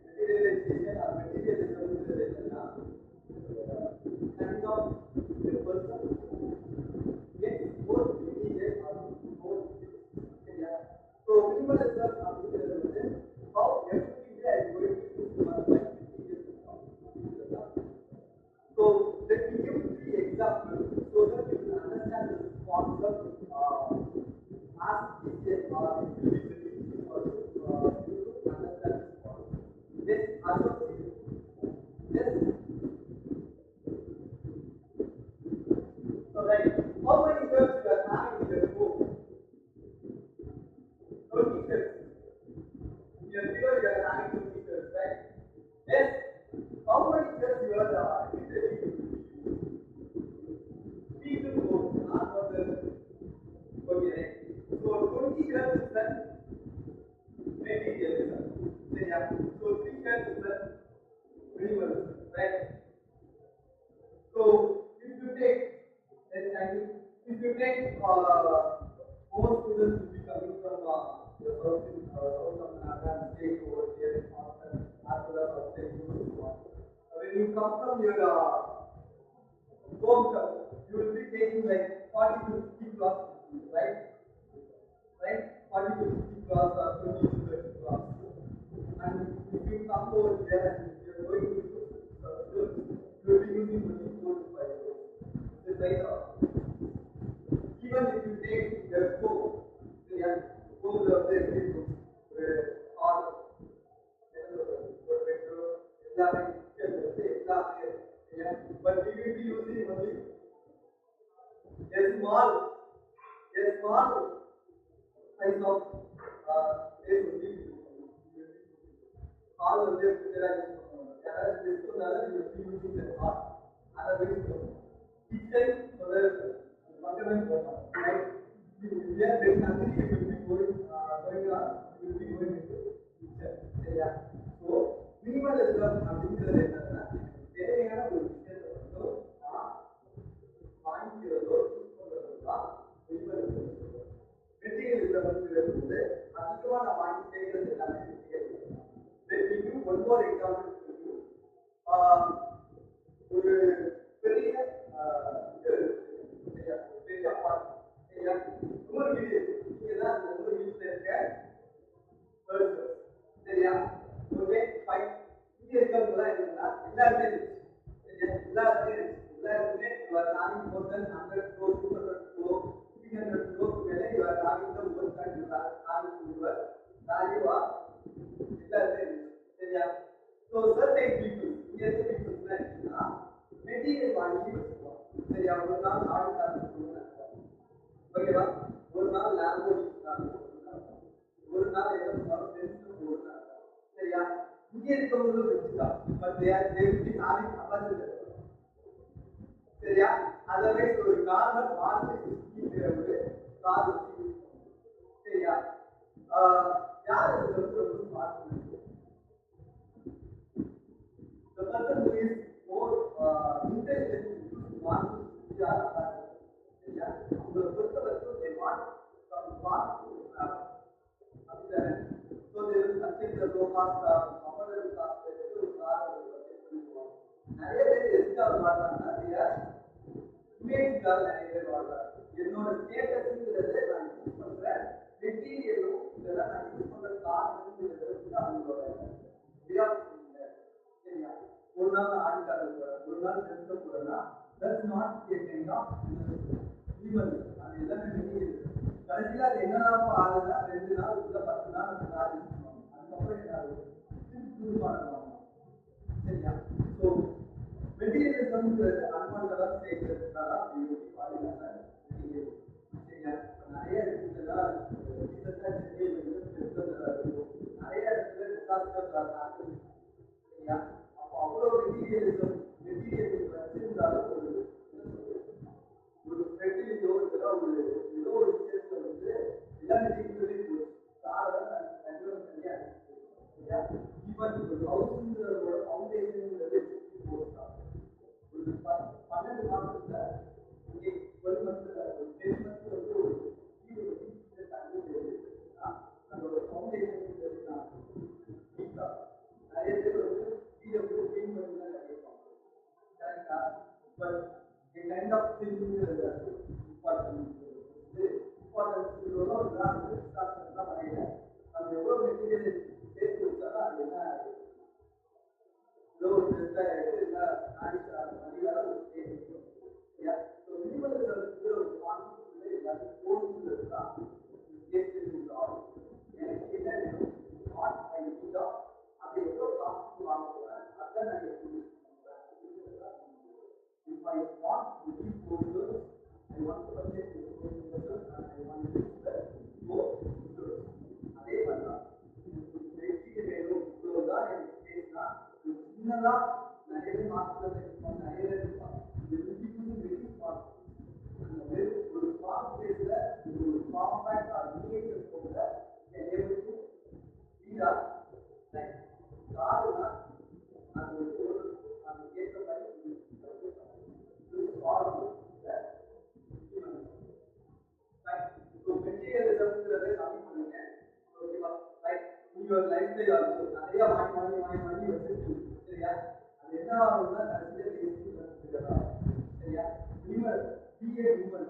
materialization or materialism kind of the person gets more immediate or more yeah. So minimalism how effectively I am going to use my materialism. So let me give 3 examples so that you can understand this concept as easy as possible. Yes, yes. So right, how many terms you are having in your book? 20 terms. In your figure you are having 20 terms, right? Yes. How many terms you are repeatedly people go after the okay. So 20 terms is the materialism. So 3 terms is the minimalism, right? So if you take, if you take most students will be coming from the South Tamil state over here in Boston, as well as outside. When you come from your hometown, you will be taking like 40 to 50 classes, right? Right? 40 to 50 classes or 20 to 30 classes. And if you come over here and you are going to you will be using only 4 to 5 hours. This is right now. Even if you take the book, of the people, all but we will be using only a small size of all of them each time there is nothing you will be going on, you will be going into yeah. So minimalism அப்படிங்கிறது என்னன்னா தேவையான ஒரு விஷயத்தை மட்டும் வாங்கிக்கிறதோ தான் minimalism. Materialism வந்து அதிகமாக நான் வாங்கி செய்கிறது எல்லாமே materialism. Let me give one more example to you. ஒரு பெரிய பெரிய அப்பார்ட்மெண்ட் ஒரு வீடு நீங்கதான் அந்த ஒரு வீட்டுல இருக்க சரியா ஓகே ஃபைன் இங்க இருக்கிறவங்கலாம் என்னன்னா எல்லாருமே சரியா எல்லாருமே நாளைக்கு மோர் தென் 100 crore 200 crore 300 crore மேல இவர் நாளைக்கு ஒரு கண்டு நாளைக்கு இவர் வேல்யூவா எல்லாருமே சரியா ஸோ சர்டைன் பீப்புள் இங்க இருக்க பீப்புள்ஸ் என்னன்னா மெட்டீரியல் வாங்கி வச்சுக்குவாங்க சரியா ஒரு நாள் ஆடு காசு ஓகேவா ஒரு நாள் லேம்போ ஒரு நாள் சரியா இங்க இருக்கவங்களும் வச்சுதான் பட் நாளைக்கு அபார்ட்மெண்ட் சரியா அதர்வைஸ் ஒரு நார்மல் மார்க்கெட் ஒரு கார் வச்சு சரியா யார் இதுல வந்து ரொம்ப smart the person who is more interested in want to see our apartment சரியா அவங்களை பொறுத்த வரைக்கும் they want some fast food அப்படிதானே so they will consider the low cost affordable cost ஒரு கார் வந்து பர்ச்சேஸ் பண்ணிக்குவாங்க நிறைய பேர் எதுக்காக வாழ்றாங்கன்னா they are இமேஜ்க்காக நிறைய பேர் வாழ்றாங்க என்னோட ஸ்டேட்டஸ்ங்கிறது நான் யூஸ் பண்ற மெட்டீரியலும் இதெல்லாம் நான் யூஸ் பண்ற காசுங்கிறது வந்து அவங்களோட சரியா ஒரு நாள் ஆடிக்காரர் போறேன் ஒரு நாள் ஃப்ரெண்ட்ஸை போறேன்னா that's not a kind of minimalism. அது எல்லாமே மெட்டீரியல் கடைசியில் அது என்னெல்லாம் ஆகுதுன்னா 2 நாள் இல்லை 10 நாள் அந்த கார் யூஸ் பண்ணுவாங்க அதுக்கப்புறம் என்ன ஆகுது யூஸ் பண்ணுவாங்க சரியா ஸோ மெட்டீரியலிசம்ங்கிறது அன்வான்டா செய்கிறதுனால பாதுகாப்பு மெட்டீரியல் சரியா நிறைய இடத்துல நிறைய இடத்துல டிசாஸ்டர் சரியா அப்போ அவ்வளோ மெட்டீரியலிசம் வச்சிருந்தாலும் ஒரு ஃபெர்டிலிட்டியோ இதெல்லாம் ஏதோ ஒரு விஷயத்துல வந்து எல்லா மெட்டீரியலையும் போச்சு காரணம் கண்டிப்பாக சரியா சரியா ஈவன் ஒரு ஹவுஸுங்கிறதோட ஃபவுண்டேஷனுங்கிறது போட்டாங்க ஒரு 12 மாசத்துல 12 மந்த்ல ஒரு 10 மந்த்ல வந்து ஒரு வீடு வந்து அதோட ஃபவுண்டேஷன் மெட்டீரியல் சேர்த்து வச்சாலும் அது என்ன லோ ட்ரெஸ்ஸா எடுத்து அதிகார ஒரு ஸ்டேட் சரியா? ஸோ மினிமலிசம் ஒரு கான்செப்ட் எல்லாத்தையும் போடுறது தான் எனக்கு என்ன வேணும் வாட் ஐ நீட் அதை எவ்வளோ காசு வாங்க போறேன் அதான் நான் எப்படி if I want to give courses, I want to purchase the courses and I want to go to அதே மாதிரிதான் வெற்றி வேணும் இவ்வளவுதான் எனக்கு பேசினா சின்னதா நிறைய மாற்றத்தை நிறைய இருப்பாங்க ஒரு ஸ்மார்ட் பிளேஸ்ல ஒரு காம்பேக்ட் மினியேச்சர் போல காருனா அது ஒரு அதுக்கு ஏற்ற மாதிரி மெட்டீரியலிசம்ங்கிறத கம்மி பண்ணுங்க ஓகேவா? ரைட் உங்களோட லைஃப் ஸ்டைல் ஆல்சோ நிறைய வாங்கி வச்சிருக்கீங்க சரியா? அது என்ன ஆகும்னா கடைசியில் சரியா? Minimal BA minimal